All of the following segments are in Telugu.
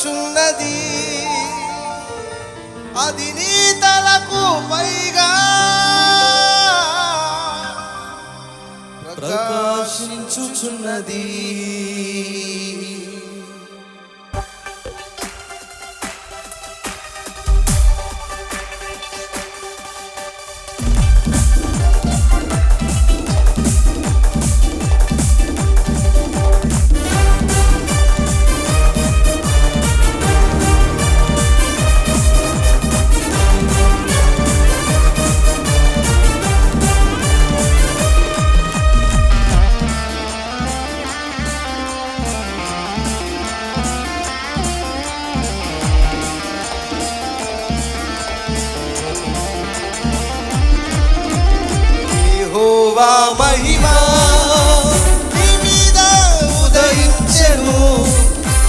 కనబడుచున్నది, అది నీ తలకు పైగా ప్రకాశించుచున్నది. యెహోవా మహిమా నీ మీద ఉదయించెను,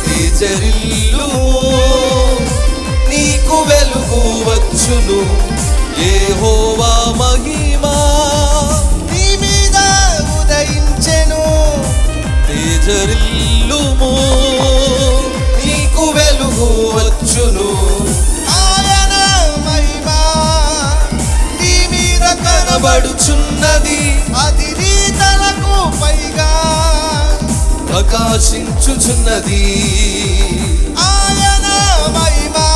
తేజరిల్లుము నీకు వెలుగు వచ్చును. యెహోవా మహిమా నీ మీద ఉదయించెను, తేజరిల్లుము నీకు వెలుగు వచ్చును. ఆయన మహిమా నీ మీద కనబడుచున్నది, అది నీ తలకు పైగా ప్రకాశించుచున్నది. ఆయన మహిమా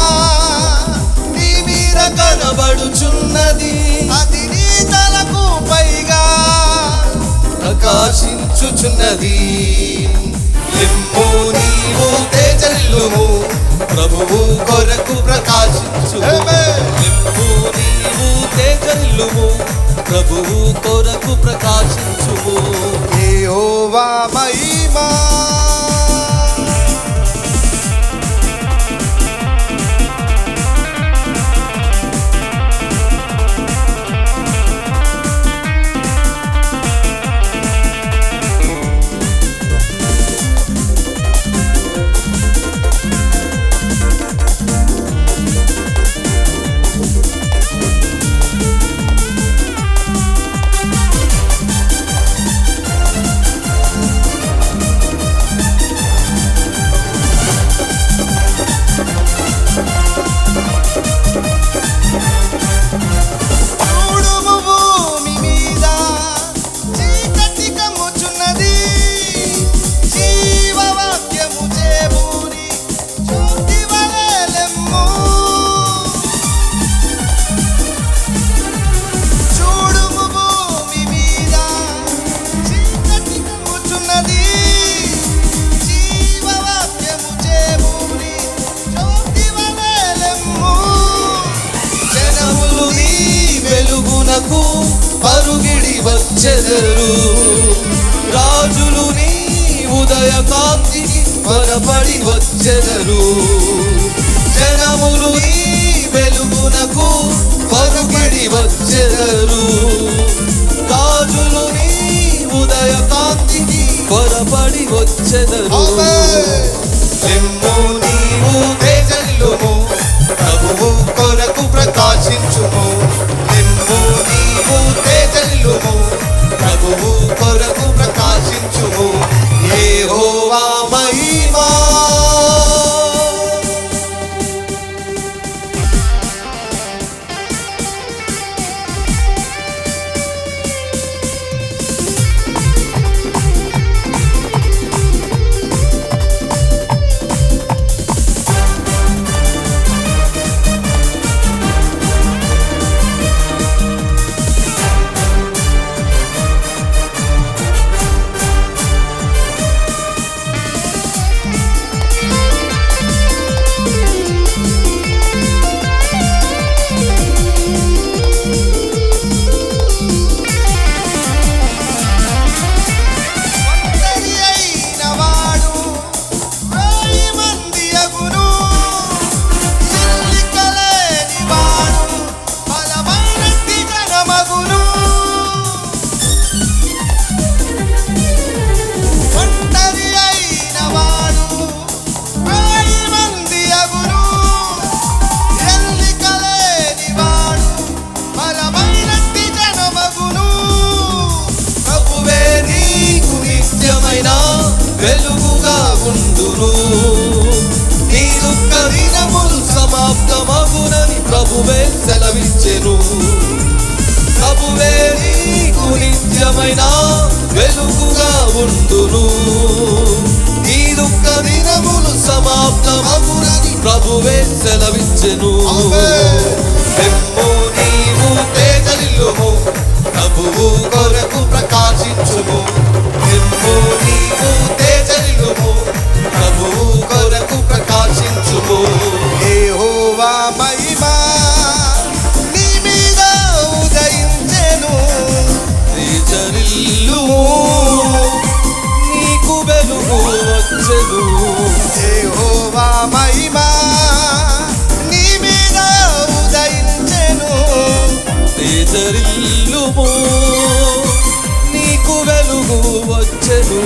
నీ మీద కనబడుచున్నది, అది నీ తలకు పైగా ప్రకాశించుచున్నది. లెమ్ము నీవు తేజరిల్లుము, ప్రభువు కొరకు ప్రకాశించుము. లెమ్ము నీవు తేజరిల్లుము, ప్రభువు కొరకు ప్రకాశించుము. యెహోవా మహిమా పరుగిడి వచ్చెదరు, రాజులు నీ ఉదయ కాంతికి త్వరపడి వచ్చెదరు. జనములు నీ వెలుగునకు పరుగిడి వచ్చెదరు, రాజులు నీ ఉదయ కాంతికి త్వరపడి వచ్చెదరు. లెమ్ము నీవు తేజరిల్లుము, ప్రభువు కొరకు ప్రకాశించుము. లెమ్ము నీవు తేజరిల్లుము, ప్రభువు కొరకు ప్రకాశించుము. యెహోవా మహిమా వచ్చెను. లెమ్ము నీవు తేజరిల్లుము, ప్రభువు కొరకు ప్రకాశించుము. లెమ్ము నీవు తేజరిల్లుము, ప్రభువు కొరకు ప్రకాశించుము. యెహోవా మహిమ నీ మీద ఉదయించెను, తేజరిల్లుము నీకు వెలుగు వచ్చెను. యెహోవా మహిమ నీ మీద ఉదయించెను, తేజరిల్లుము నీకు వెలుగు వచ్చెను.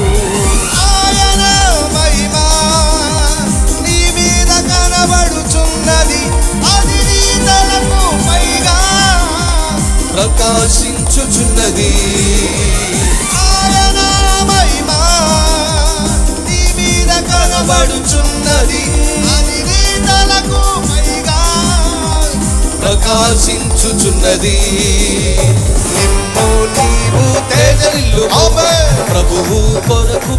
ఆయన మహిమ నీ మీద కనబడుచున్నది, అది నీ తలకు పైగా ప్రకాశించుచున్నది. ఆయన మహిమ నీ మీద కనబడుచున్నది, అది నీ తలకు పైగా ప్రకాశించుచున్నది. నిమ్ము నీవు తేజరిల్లుము, ప్రభువు కొరకు